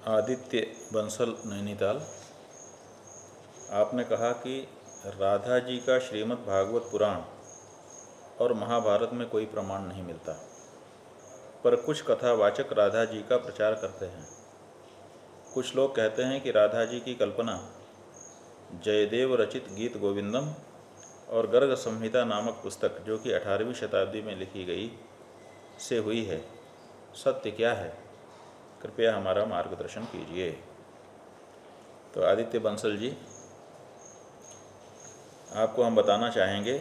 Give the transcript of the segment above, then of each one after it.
आदित्य बंसल नैनीताल, आपने कहा कि राधा जी का श्रीमद् भागवत पुराण और महाभारत में कोई प्रमाण नहीं मिलता, पर कुछ कथावाचक राधा जी का प्रचार करते हैं। कुछ लोग कहते हैं कि राधा जी की कल्पना जयदेव रचित गीत गोविंदम और गर्ग संहिता नामक पुस्तक, जो कि 18वीं शताब्दी में लिखी गई, से हुई है। सत्य क्या है? कृपया हमारा मार्गदर्शन कीजिए। तो आदित्य बंसल जी, आपको हम बताना चाहेंगे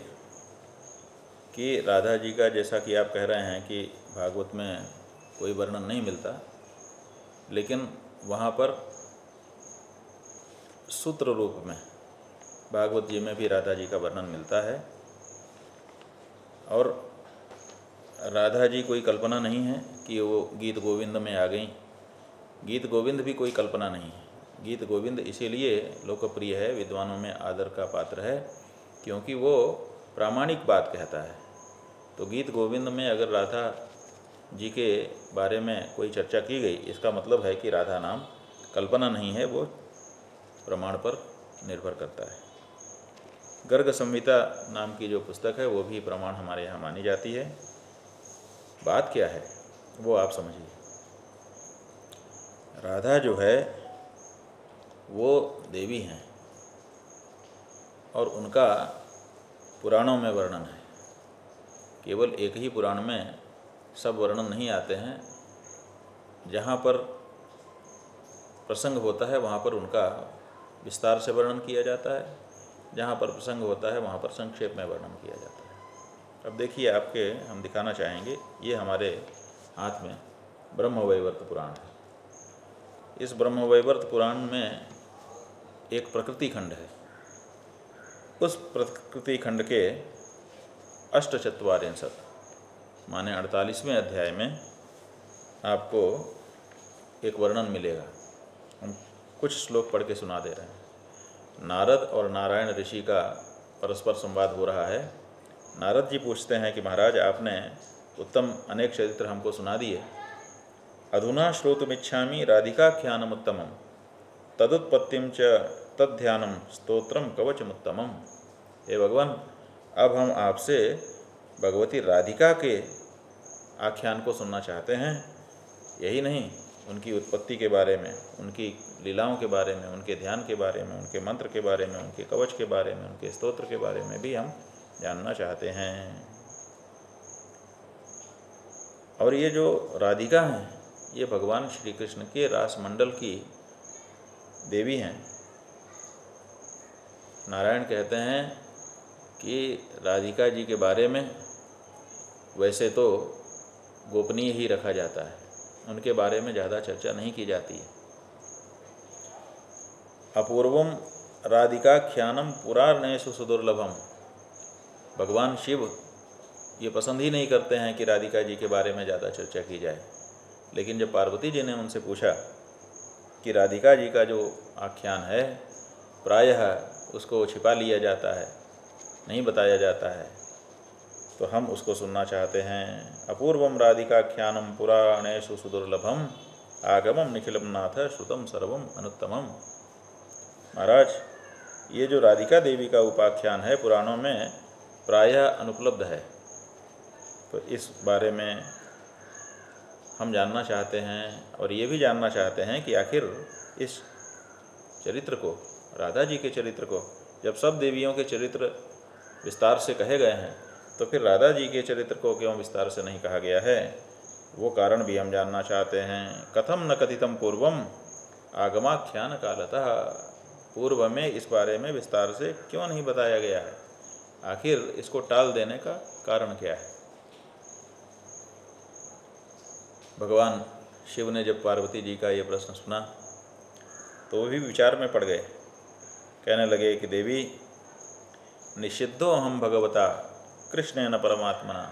कि राधा जी का, जैसा कि आप कह रहे हैं कि भागवत में कोई वर्णन नहीं मिलता, लेकिन वहाँ पर सूत्र रूप में भागवत जी में भी राधा जी का वर्णन मिलता है। और राधा जी कोई कल्पना नहीं है कि वो गीत गोविंद में आ गई। गीत गोविंद भी कोई कल्पना नहीं है। गीत गोविंद इसीलिए लोकप्रिय है, विद्वानों में आदर का पात्र है, क्योंकि वो प्रामाणिक बात कहता है। तो गीत गोविंद में अगर राधा जी के बारे में कोई चर्चा की गई, इसका मतलब है कि राधा नाम कल्पना नहीं है, वो प्रमाण पर निर्भर करता है। गर्ग संहिता नाम की जो पुस्तक है वो भी प्रमाण हमारे यहाँ मानी जाती है। बात क्या है वो आप समझिए। राधा जो है वो देवी हैं और उनका पुराणों में वर्णन है। केवल एक ही पुराण में सब वर्णन नहीं आते हैं। जहाँ पर प्रसंग होता है वहाँ पर उनका विस्तार से वर्णन किया जाता है, जहाँ पर प्रसंग होता है वहाँ पर संक्षेप में वर्णन किया जाता है। अब देखिए, आपके हम दिखाना चाहेंगे, ये हमारे हाथ में ब्रह्मवैवर्त पुराण है। इस ब्रह्मवैवर्त पुराण में एक प्रकृति खंड है। उस प्रकृति खंड के अष्टचत्वारिंशत् माने 48वें अध्याय में आपको एक वर्णन मिलेगा। हम कुछ श्लोक पढ़ के सुना दे रहे हैं। नारद और नारायण ऋषि का परस्पर संवाद हो रहा है। नारद जी पूछते हैं कि महाराज, आपने उत्तम अनेक चरित्र हमको सुना दिए। अधुना श्रोतुमिच्छामि राधिकाख्यानमुत्तमं तदुत्पत्तिं च तद्ध्यानं स्तोत्रम कवचमुत्तमम्। हे भगवान, अब हम आपसे भगवती राधिका के आख्यान को सुनना चाहते हैं। यही नहीं, उनकी उत्पत्ति के बारे में, उनकी लीलाओं के बारे में, उनके ध्यान के बारे में, उनके मंत्र के बारे में, उनके कवच के बारे में, उनके स्तोत्र के बारे में भी हम जानना चाहते हैं। और ये जो राधिका हैं, ये भगवान श्री कृष्ण के रास मंडल की देवी हैं। नारायण कहते हैं कि राधिका जी के बारे में वैसे तो गोपनीय ही रखा जाता है, उनके बारे में ज़्यादा चर्चा नहीं की जाती है। अपूर्वम राधिकाख्यानम पुराणेषु सुदुर्लभम। भगवान शिव ये पसंद ही नहीं करते हैं कि राधिका जी के बारे में ज़्यादा चर्चा की जाए। लेकिन जब पार्वती जी ने उनसे पूछा कि राधिका जी का जो आख्यान है प्रायः उसको छिपा लिया जाता है, नहीं बताया जाता है, तो हम उसको सुनना चाहते हैं। अपूर्वम राधिकाख्यानम पुराणेषु सुदुर्लभम आगमम निखिलम नाथ श्रुतम सर्वम अनुत्तमम। महाराज, ये जो राधिका देवी का उपाख्यान है पुराणों में प्रायः अनुपलब्ध है, तो इस बारे में हम जानना चाहते हैं। और ये भी जानना चाहते हैं कि आखिर इस चरित्र को, राधा जी के चरित्र को, जब सब देवियों के चरित्र विस्तार से कहे गए हैं, तो फिर राधा जी के चरित्र को क्यों विस्तार से नहीं कहा गया है, वो कारण भी हम जानना चाहते हैं। कथम न कथितम पूर्वम आगमाख्यान कालतः। पूर्व में इस बारे में विस्तार से क्यों नहीं बताया गया है? आखिर इसको टाल देने का कारण क्या है? भगवान शिव ने जब पार्वती जी का ये प्रश्न सुना तो वो भी विचार में पड़ गए। कहने लगे कि देवी, निषिद्धो हम भगवता कृष्णेन परमात्मना।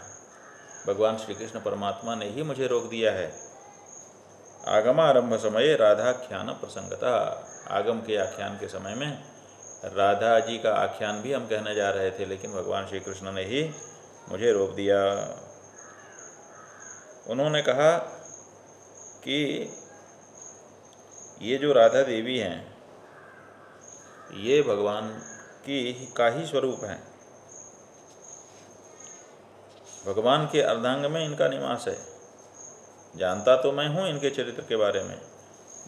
भगवान श्री कृष्ण परमात्मा ने ही मुझे रोक दिया है। आगमारंभ समय राधाख्यान प्रसंगता। आगम के आख्यान के समय में राधा जी का आख्यान भी हम कहने जा रहे थे, लेकिन भगवान श्री कृष्ण ने ही मुझे रोक दिया। उन्होंने कहा कि ये जो राधा देवी हैं ये भगवान का ही स्वरूप है। भगवान के अर्धांग में इनका निवास है। जानता तो मैं हूँ इनके चरित्र के बारे में,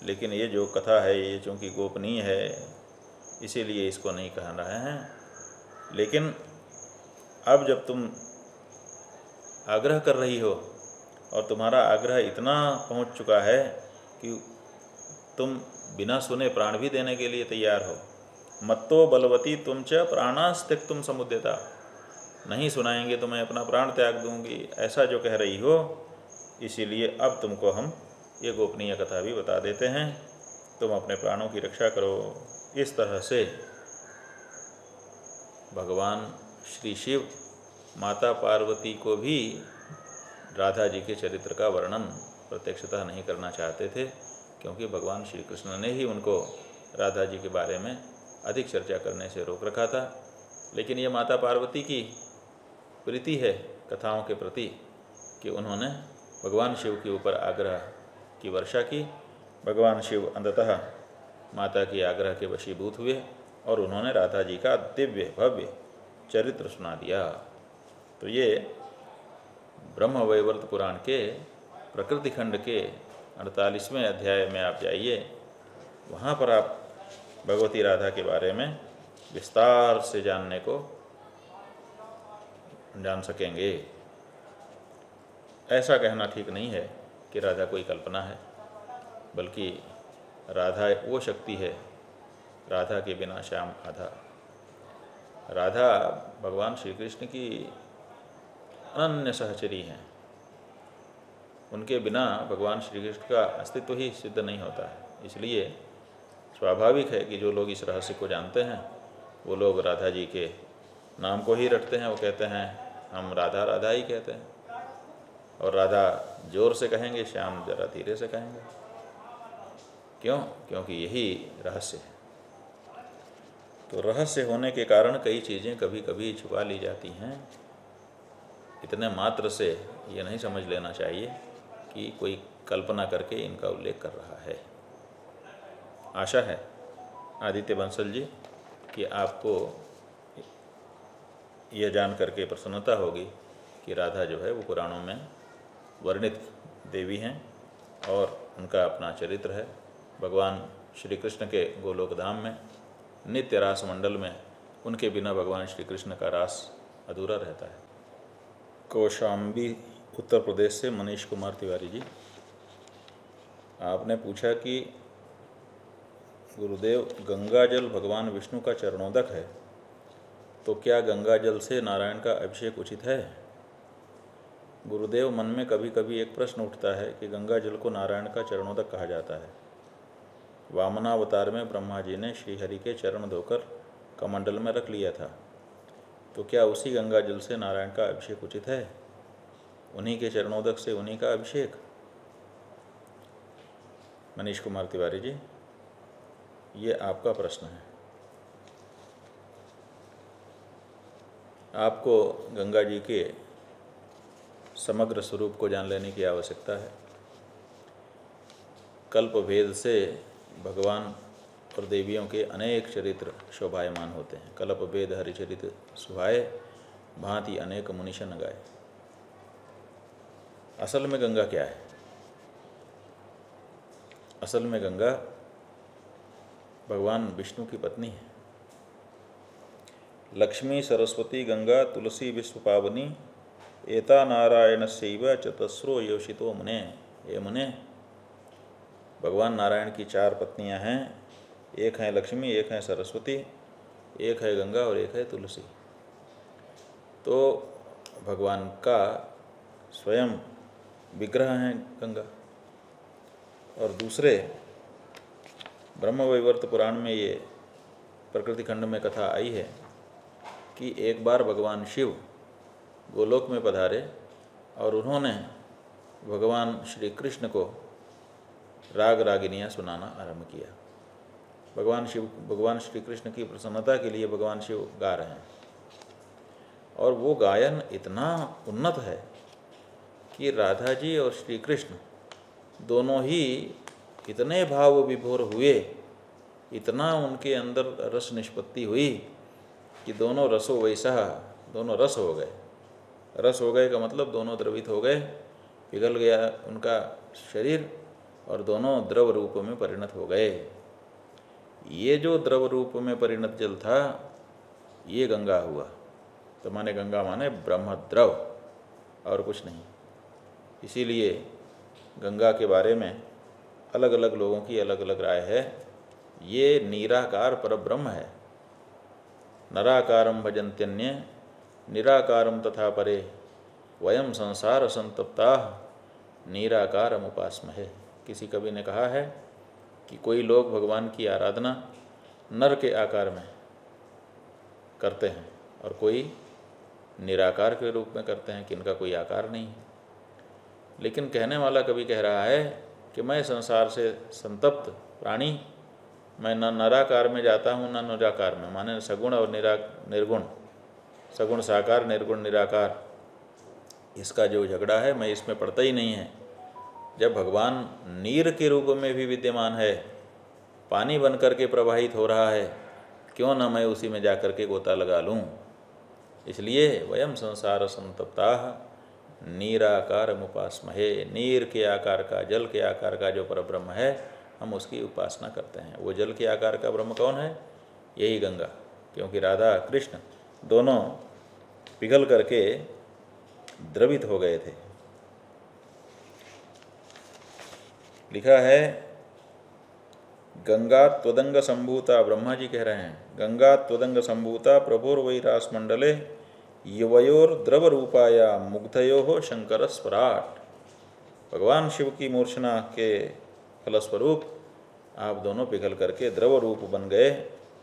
लेकिन ये जो कथा है ये चूँकि गोपनीय है इसीलिए इसको नहीं कह रहे हैं। लेकिन अब जब तुम आग्रह कर रही हो और तुम्हारा आग्रह इतना पहुँच चुका है कि तुम बिना सुने प्राण भी देने के लिए तैयार हो। मत्तो बलवती तुम च प्राणास्त्यक तुम समुद्यता, नहीं सुनाएंगे तो मैं अपना प्राण त्याग दूंगी, ऐसा जो कह रही हो, इसीलिए अब तुमको हम ये गोपनीय कथा भी बता देते हैं, तुम अपने प्राणों की रक्षा करो। इस तरह से भगवान श्री शिव माता पार्वती को भी राधा जी के चरित्र का वर्णन प्रत्यक्षतः नहीं करना चाहते थे, क्योंकि भगवान श्री कृष्ण ने ही उनको राधा जी के बारे में अधिक चर्चा करने से रोक रखा था। लेकिन ये माता पार्वती की प्रीति है कथाओं के प्रति कि उन्होंने भगवान शिव के ऊपर आग्रह की वर्षा की। भगवान शिव अंततः माता के आग्रह के वशीभूत हुए और उन्होंने राधा जी का दिव्य भव्य चरित्र सुना दिया। तो ये ब्रह्मवैवर्त पुराण के प्रकृति खंड के 48वें अध्याय में आप जाइए, वहाँ पर आप भगवती राधा के बारे में विस्तार से जान सकेंगे। ऐसा कहना ठीक नहीं है कि राधा कोई कल्पना है, बल्कि राधा वो शक्ति है, राधा के बिना श्याम आधा। राधा भगवान श्री कृष्ण की अनन्य सहचरी हैं, उनके बिना भगवान श्री कृष्ण का अस्तित्व ही सिद्ध नहीं होता है। इसलिए स्वाभाविक है कि जो लोग इस रहस्य को जानते हैं वो लोग राधा जी के नाम को ही रटते हैं। वो कहते हैं हम राधा राधा ही कहते हैं, और राधा जोर से कहेंगे, श्याम जरा धीरे से कहेंगे। क्यों? क्योंकि यही रहस्य है। तो रहस्य होने के कारण कई चीज़ें कभी कभी छुपा ली जाती हैं। इतने मात्र से ये नहीं समझ लेना चाहिए कि कोई कल्पना करके इनका उल्लेख कर रहा है। आशा है आदित्य बंसल जी कि आपको यह जान करके प्रसन्नता होगी कि राधा जो है वो पुराणों में वर्णित देवी हैं और उनका अपना चरित्र है। भगवान श्री कृष्ण के गोलोक धाम में नित्य रास मंडल में उनके बिना भगवान श्री कृष्ण का रास अधूरा रहता है। कौशाम्बी उत्तर प्रदेश से मनीष कुमार तिवारी जी, आपने पूछा कि गुरुदेव गंगा जल भगवान विष्णु का चरणोदक है, तो क्या गंगा जल से नारायण का अभिषेक उचित है? गुरुदेव, मन में कभी कभी एक प्रश्न उठता है कि गंगा जल को नारायण का चरणोदक कहा जाता है। वामनावतार में ब्रह्मा जी ने श्रीहरि के चरण धोकर कमंडल में रख लिया था, तो क्या उसी गंगा जल से नारायण का अभिषेक उचित है? उन्हीं के चरणोदक से उन्हीं का अभिषेक? मनीष कुमार तिवारी जी, ये आपका प्रश्न है। आपको गंगा जी के समग्र स्वरूप को जान लेने की आवश्यकता है। कल्प भेद से भगवान और देवियों के अनेक चरित्र शोभायमान होते हैं। कल्प भेद हरिचरित सुहाए, भांति अनेक मुनिशन गाए। असल में गंगा क्या है? असल में गंगा भगवान विष्णु की पत्नी है। लक्ष्मी सरस्वती गंगा तुलसी विश्व पावनी, एता नारायण शैव चतस्रो योषितो मुने। ये मुने, भगवान नारायण की 4 पत्नियां हैं। एक है लक्ष्मी, एक है सरस्वती, एक है गंगा और एक है तुलसी। तो भगवान का स्वयं विग्रह हैं गंगा। और दूसरे ब्रह्मवैवर्त पुराण में ये प्रकृति खंड में कथा आई है कि एक बार भगवान शिव गोलोक में पधारे और उन्होंने भगवान श्री कृष्ण को राग रागिनियाँ सुनाना आरंभ किया। भगवान श्री कृष्ण की प्रसन्नता के लिए भगवान शिव गा रहे हैं, और वो गायन इतना उन्नत है कि राधा जी और श्री कृष्ण दोनों ही इतने भाव विभोर हुए, इतना उनके अंदर रस निष्पत्ति हुई कि दोनों रसों वैसा, दोनों रस हो गए। रस हो गए का मतलब दोनों द्रवित हो गए, पिघल गया उनका शरीर और दोनों द्रव रूप में परिणत हो गए। ये जो द्रव रूप में परिणत जल था ये गंगा हुआ। तो माने गंगा माने ब्रह्म द्रव और कुछ नहीं। इसीलिए गंगा के बारे में अलग अलग लोगों की अलग अलग राय है। ये निराकार परब्रह्म है। नराकारं भजन्त्यन्ये निराकारं तथा परे वयम संसार संतप्ता निराकारम उपास्महे। किसी कवि ने कहा है कि कोई लोग भगवान की आराधना नर के आकार में करते हैं और कोई निराकार के रूप में करते हैं कि इनका कोई आकार नहीं है। लेकिन कहने वाला कवि कह रहा है कि मैं संसार से संतप्त प्राणी, मैं न नराकार में जाता हूँ न निराकार में, माने सगुण और निर्गुण, सगुण साकार निर्गुण निराकार, इसका जो झगड़ा है मैं इसमें पड़ता ही नहीं है। जब भगवान नीर के रूप में भी विद्यमान है, पानी बन कर के प्रवाहित हो रहा है, क्यों न मैं उसी में जा कर के गोता लगा लूँ। इसलिए वयम संसार संतप्ता नीराकार उपास्महे। नीर के आकार का, जल के आकार का जो परब्रह्म है हम उसकी उपासना करते हैं। वो जल के आकार का ब्रह्म कौन है? यही गंगा। क्योंकि राधा कृष्ण दोनों पिघल करके द्रवित हो गए थे। लिखा है गंगा त्वदंग संभूता, ब्रह्मा जी कह रहे हैं, गंगा त्वदंग संभूता प्रभुर्वैरास मंडले युवयोर द्रव रूपाया मुग्धयो शंकर स्वराट। भगवान शिव की मूर्छना के फलस्वरूप आप दोनों पिघल करके द्रव रूप बन गए।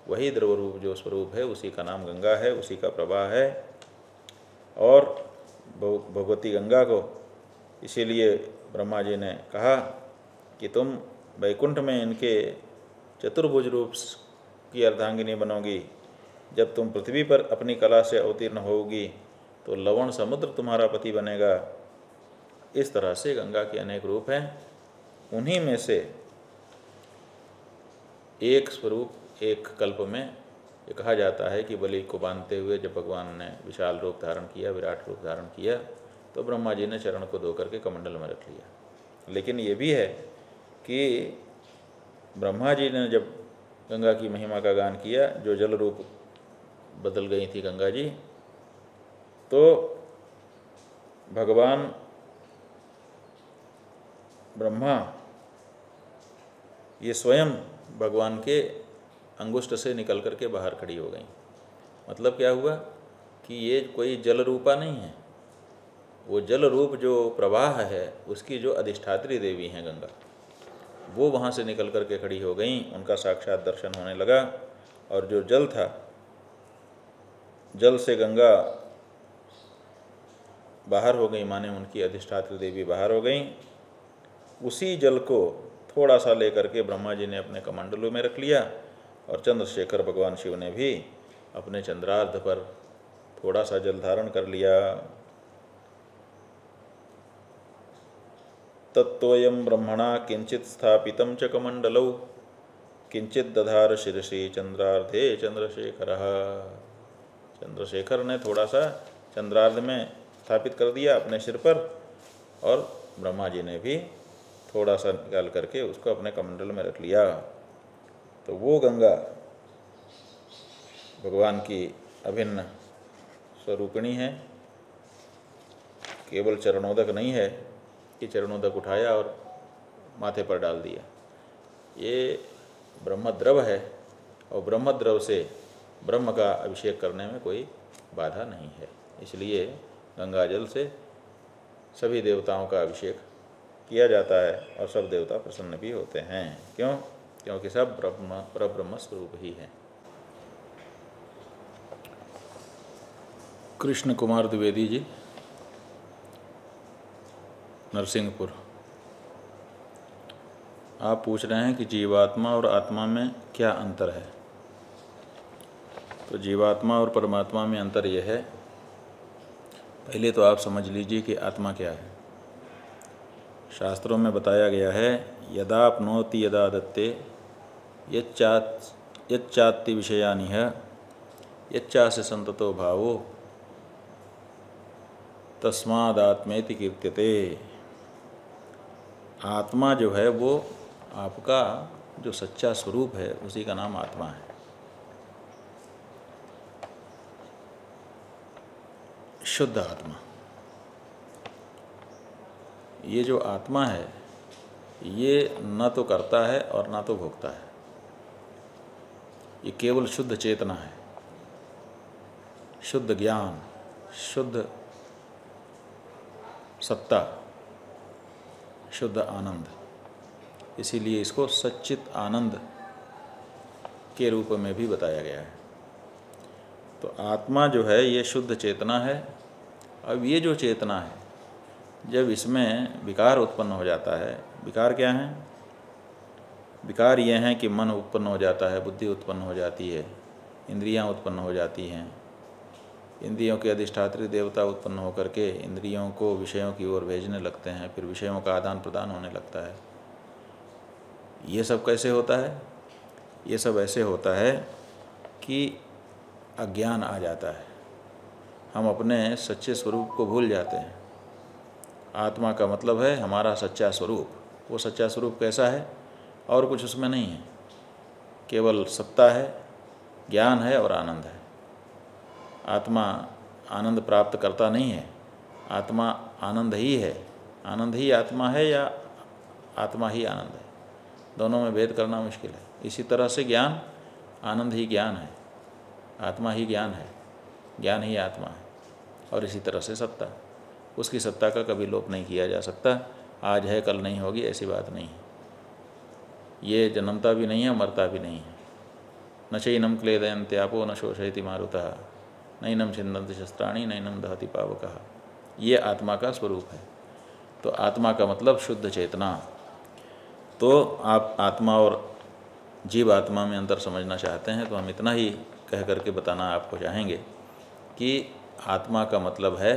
वही द्रव रूप जो स्वरूप है उसी का नाम गंगा है, उसी का प्रवाह है। और भगवती गंगा को इसीलिए ब्रह्मा जी ने कहा कि तुम वैकुंठ में इनके चतुर्भुज रूप की अर्धांगिनी बनोगी। जब तुम पृथ्वी पर अपनी कला से अवतीर्ण होगी तो लवण समुद्र तुम्हारा पति बनेगा। इस तरह से गंगा के अनेक रूप हैं। उन्हीं में से एक स्वरूप एक कल्प में ये कहा जाता है कि बलि को बांधते हुए जब भगवान ने विशाल रूप धारण किया, विराट रूप धारण किया, तो ब्रह्मा जी ने चरण को धो करके कमंडल में रख लिया। लेकिन ये भी है कि ब्रह्मा जी ने जब गंगा की महिमा का गान किया, जो जल रूप बदल गई थी गंगा जी, तो भगवान ब्रह्मा ये स्वयं भगवान के अंगुष्ठ से निकल करके बाहर खड़ी हो गई। मतलब क्या हुआ कि ये कोई जल रूपा नहीं है, वो जल रूप जो प्रवाह है उसकी जो अधिष्ठात्री देवी हैं गंगा, वो वहाँ से निकल करके खड़ी हो गई। उनका साक्षात दर्शन होने लगा। और जो जल था, जल से गंगा बाहर हो गई, माने उनकी अधिष्ठात्री देवी बाहर हो गई। उसी जल को थोड़ा सा लेकर के ब्रह्मा जी ने अपने कमंडलों में रख लिया और चंद्रशेखर भगवान शिव ने भी अपने चंद्रार्ध पर थोड़ा सा जल धारण कर लिया। तत्वयं ब्रह्मणा किंचित स्थापितं च कमंडलौ किंचित दधार शिरसि चंद्रार्धे चंद्रशेखरः। चंद्रशेखर ने थोड़ा सा चंद्रार्ध में स्थापित कर दिया अपने सिर पर, और ब्रह्मा जी ने भी थोड़ा सा निकाल करके उसको अपने कमंडल में रख लिया। तो वो गंगा भगवान की अभिन्न स्वरूपिणी है। केवल चरणोदक नहीं है कि चरणोदक उठाया और माथे पर डाल दिया। ये ब्रह्मद्रव है और ब्रह्मद्रव से ब्रह्म का अभिषेक करने में कोई बाधा नहीं है। इसलिए गंगा जल से सभी देवताओं का अभिषेक किया जाता है और सब देवता प्रसन्न भी होते हैं। क्यों? क्योंकि सब परब्रह्म स्वरूप ही हैं। कृष्ण कुमार द्विवेदी जी, नरसिंहपुर, आप पूछ रहे हैं कि जीवात्मा और आत्मा में क्या अंतर है। तो जीवात्मा और परमात्मा में अंतर यह है, पहले तो आप समझ लीजिए कि आत्मा क्या है। शास्त्रों में बताया गया है, यदाप्नोति यदा दत्ते यच्चात्ति विषयानिह यच्चास्य संततो भावो तस्मादात्मेति कीर्त्यते। आत्मा जो है वो आपका जो सच्चा स्वरूप है उसी का नाम आत्मा है। शुद्ध आत्मा, ये जो आत्मा है ये न तो करता है और न तो भोगता है, ये केवल शुद्ध चेतना है, शुद्ध ज्ञान, शुद्ध सत्ता, शुद्ध आनंद। इसीलिए इसको सच्चित आनंद के रूप में भी बताया गया है। तो आत्मा जो है ये शुद्ध चेतना है। अब ये जो चेतना है, जब इसमें विकार उत्पन्न हो जाता है, विकार क्या है? विकार ये हैं कि मन उत्पन्न हो जाता है, बुद्धि उत्पन्न हो जाती है, इंद्रियां उत्पन्न हो जाती हैं, इंद्रियों के अधिष्ठात्री देवता उत्पन्न होकर के इंद्रियों को विषयों की ओर भेजने लगते हैं, फिर विषयों का आदान प्रदान होने लगता है। ये सब कैसे होता है? ये सब ऐसे होता है कि अज्ञान आ जाता है, हम अपने सच्चे स्वरूप को भूल जाते हैं। आत्मा का मतलब है हमारा सच्चा स्वरूप। वो सच्चा स्वरूप कैसा है? और कुछ उसमें नहीं है, केवल सत्ता है, ज्ञान है और आनंद है। आत्मा आनंद प्राप्त करता नहीं है, आत्मा आनंद ही है। आनंद ही आत्मा है या आत्मा ही आनंद है, दोनों में भेद करना मुश्किल है। इसी तरह से ज्ञान, आनंद ही ज्ञान है, आत्मा ही ज्ञान है, ज्ञान ही आत्मा है। और इसी तरह से सत्ता, उसकी सत्ता का कभी लोप नहीं किया जा सकता। आज है कल नहीं होगी ऐसी बात नहीं है। ये जन्मता भी नहीं है, मरता भी नहीं है। न चैनम क्लेदयन्त्यापो न शोषयति मारुतः नैनम छिन्दन्ति शस्त्राणि नैनम दहति पावकः। ये आत्मा का स्वरूप है। तो आत्मा का मतलब शुद्ध चेतना। तो आप आत्मा और जीव आत्मा में अंतर समझना चाहते हैं तो हम इतना ही कह करके बताना आपको चाहेंगे कि आत्मा का मतलब है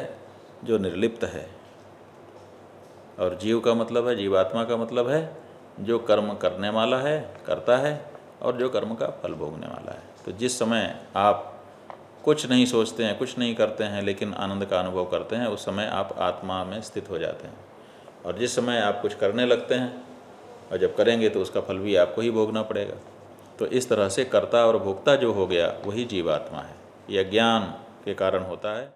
जो निर्लिप्त है, और जीव का मतलब है, जीवात्मा का मतलब है जो कर्म करने वाला है, करता है, और जो कर्म का फल भोगने वाला है। तो जिस समय आप कुछ नहीं सोचते हैं, कुछ नहीं करते हैं, लेकिन आनंद का अनुभव करते हैं, उस समय आप आत्मा में स्थित हो जाते हैं। और जिस समय आप कुछ करने लगते हैं और जब करेंगे तो उसका फल भी आपको ही भोगना पड़ेगा। तो इस तरह से कर्ता और भोक्ता जो हो गया वही जीवात्मा है। यह ज्ञान के कारण होता है।